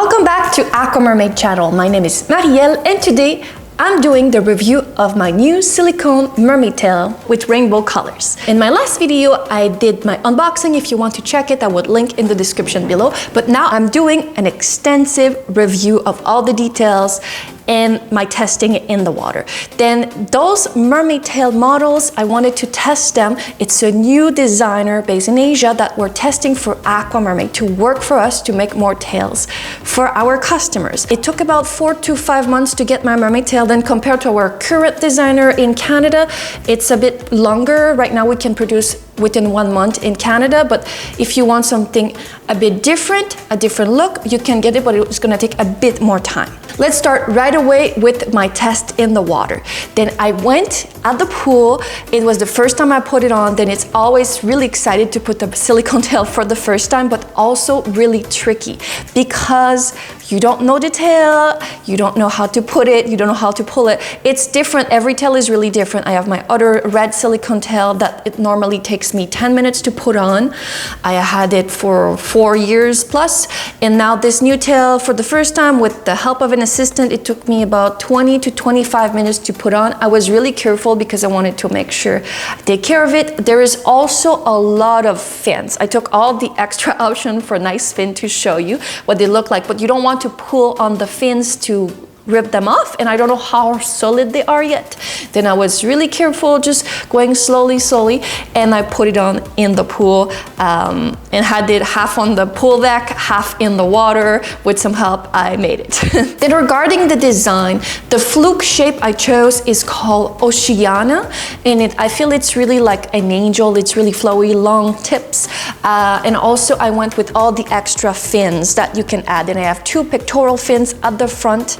Welcome back to Aquamermaid channel. My name is Marielle and today I'm doing the review of my new Silicone Mermaid tail with rainbow colors. In my last video, I did my unboxing. If you want to check it, I would link in the description below. But now I'm doing an extensive review of all the details and my testing in the water. Then those mermaid tail models, I wanted to test them. It's a new designer based in Asia that we're testing for Aquamermaid to work for us to make more tails for our customers. It took about 4 to 5 months to get my mermaid tail. Then compared to our current designer in Canada, it's a bit longer. Right now we can produce within 1 month in Canada, but if you want something a bit different, a different look, you can get it, but it's gonna take a bit more time. Let's start right away with my test in the water. Then I went at the pool. It was the first time I put it on. Then it's always really excited to put the silicone tail for the first time, but also really tricky because you don't know the tail, you don't know how to put it, you don't know how to pull it. It's different, every tail is really different. I have my other red silicone tail that it normally takes me 10 minutes to put on. I had it for 4 years plus, and now this new tail for the first time with the help of an assistant, it took me about 20 to 25 minutes to put on. I was really careful because I wanted to make sure I take care of it. There is also a lot of fins. I took all the extra option for nice fin to show you what they look like, but you don't want to pull on the fins to rip them off, and I don't know how solid they are yet. Then I was really careful, just going slowly, and I put it on in the pool and had it half on the pool deck, half in the water. With some help, I made it. Then regarding the design, the fluke shape I chose is called Oceana, and I feel it's really like an angel. It's really flowy, long tips, and also I went with all the extra fins that you can add, and I have 2 pectoral fins at the front.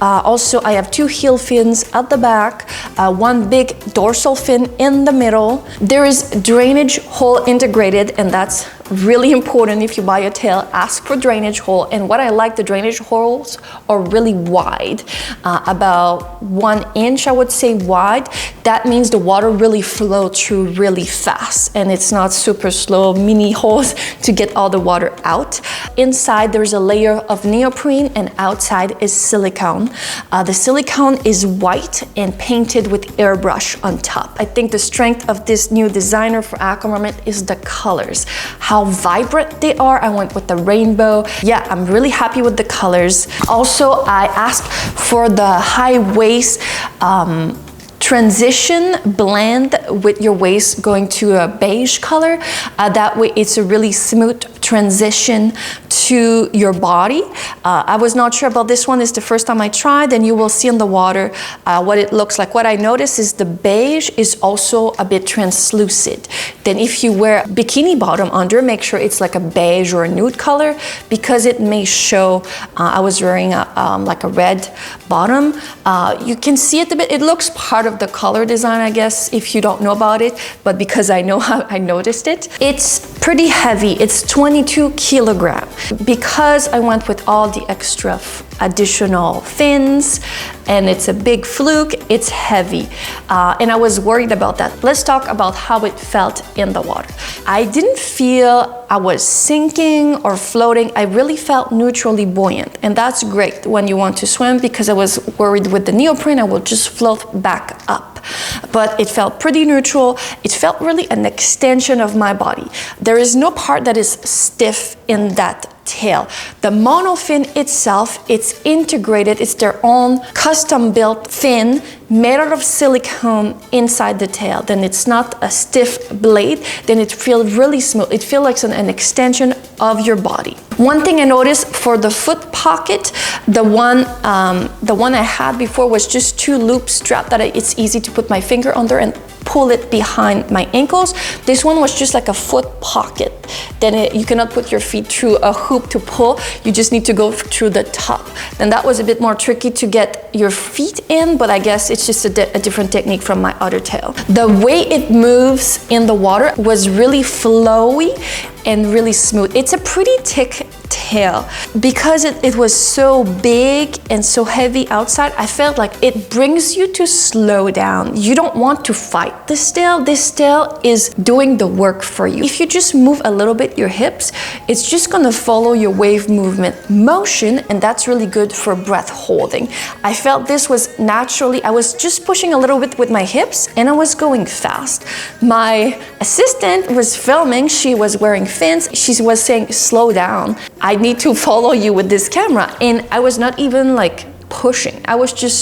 Also, I have 2 heel fins at the back, 1 big dorsal fin in the middle. There is drainage hole integrated, and that's really important. If you buy a tail, ask for drainage hole. And what I like, the drainage holes are really wide, about 1 inch, I would say, wide. That means the water really flows through really fast, and it's not super slow mini holes to get all the water out. Inside there's a layer of neoprene, and outside is silicone. The silicone is white and painted with airbrush on top. I think the strength of this new designer for Aquamermaid is the colors, how vibrant they are. I went with the rainbow. Yeah, I'm really happy with the colors. Also, I asked for the high waist transition blend with your waist going to a beige color. That way it's a really smooth transition to your body. I was not sure about this one. It's the first time I tried, and you will see in the water what it looks like. What I noticed is the beige is also a bit translucent. Then if you wear bikini bottom under, make sure it's like a beige or a nude color because it may show. I was wearing like a red bottom. You can see it a bit. It looks part of the color design, I guess, if you don't know about it, but because I know how I noticed it. It's pretty heavy. It's 22 kilograms. Because I went with all the extra additional fins and it's a big fluke, it's heavy, and I was worried about that. Let's talk about how it felt in the water. I didn't feel I was sinking or floating. I really felt neutrally buoyant, and that's great when you want to swim because I was worried with the neoprene I will just float back up. But it felt pretty neutral. It felt really an extension of my body. There is no part that is stiff in that tail. The monofin itself, it's integrated. It's their own custom built fin made out of silicone inside the tail. Then it's not a stiff blade. Then it feels really smooth. It feels like an extension of your body. One thing I noticed for the foot pocket, the one I had before was just 2 loop strap that it's easy to put my finger under and pull it behind my ankles. This one was just like a foot pocket. Then you cannot put your feet through a hoop to pull. You just need to go through the top. Then that was a bit more tricky to get your feet in, but I guess it's just a different technique from my other tail. The way it moves in the water was really flowy and really smooth. It's a pretty thick tail. tail. Because it was so big and so heavy outside, I felt like it brings you to slow down. You don't want to fight this tail. This tail is doing the work for you. If you just move a little bit your hips, it's just gonna follow your wave movement motion, and that's really good for breath holding. I felt this was naturally, I was just pushing a little bit with my hips and I was going fast. My assistant was filming, she was wearing fins, she was saying, slow down. I need to follow you with this camera. And I was not even like pushing, I was just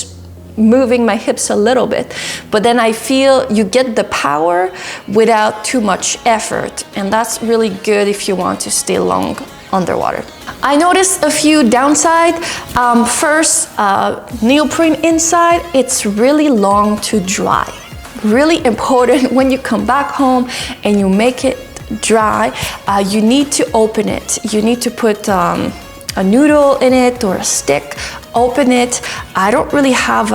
moving my hips a little bit. But then I feel you get the power without too much effort. And that's really good if you want to stay long underwater. I noticed a few downside. First, neoprene inside, it's really long to dry. Really important when you come back home and you make it dry, you need to open it. You need to put a noodle in it or a stick, open it. I don't really have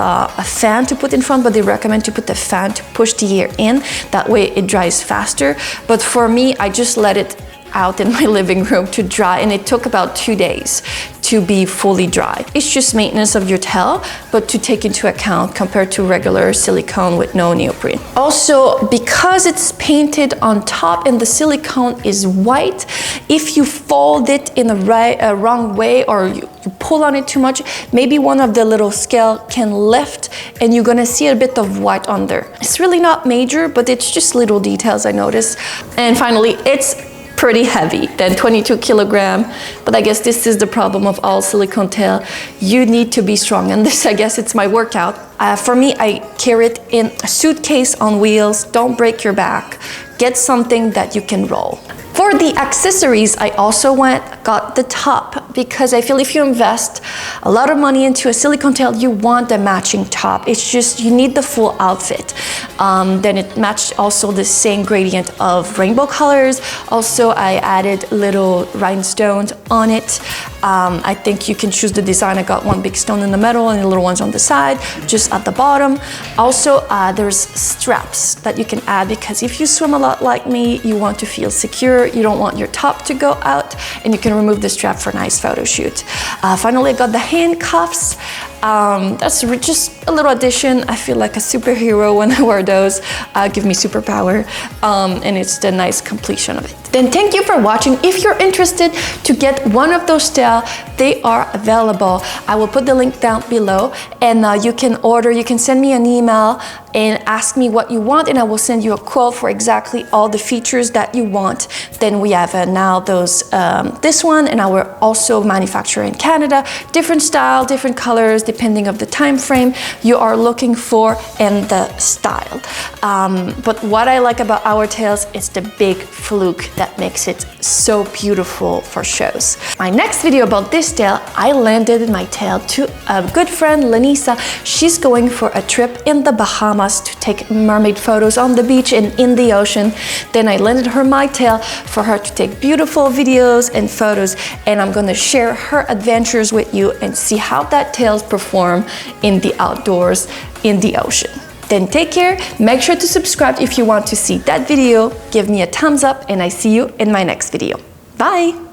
a fan to put in front, but they recommend to put the fan to push the air in. That way it dries faster. But for me, I just let it out in my living room to dry, and it took about 2 days to be fully dry. It's just maintenance of your tail, but to take into account compared to regular silicone with no neoprene. Also, because it's painted on top and the silicone is white, if you fold it in a wrong way or you pull on it too much, maybe one of the little scale can lift and you're gonna see a bit of white under. It's really not major, but it's just little details I noticed. And finally, it's pretty heavy, than 22 kilogram, but I guess this is the problem of all silicone tail. You need to be strong, and this, I guess, it's my workout. For me, I carry it in a suitcase on wheels. Don't break your back. Get something that you can roll. For the accessories, I also got the top, because I feel if you invest a lot of money into a silicone tail, you want the matching top. It's just, you need the full outfit. Then it matched also the same gradient of rainbow colors. Also, I added little rhinestones on it. I think you can choose the design. I got one big stone in the middle and the little ones on the side, just at the bottom. Also, there's straps that you can add, because if you swim a lot like me, you want to feel secure. You don't want your top to go out, and you can remove the strap for a nice photo shoot. Finally, I got the handcuffs. That's just a little addition. I feel like a superhero when I wear those. Give me superpower, and it's the nice completion of it. Then thank you for watching. If you're interested to get one of those tails, they are available. I will put the link down below, and you can order. You can send me an email and ask me what you want, and I will send you a quote for exactly all the features that you want. Then we have now this one, and I will also manufacture in Canada. Different style, different colors, depending of the time frame you are looking for and the style. But what I like about our tails is the big fluke that makes it so beautiful for shows. My next video about this tail, I landed my tail to a good friend, Lenisa. She's going for a trip in the Bahamas to take mermaid photos on the beach and in the ocean. Then I lended her my tail for her to take beautiful videos and photos, and I'm gonna share her adventures with you and see how that tail perform in the outdoors, in the ocean. Then take care, make sure to subscribe if you want to see that video, give me a thumbs up, and I see you in my next video. Bye!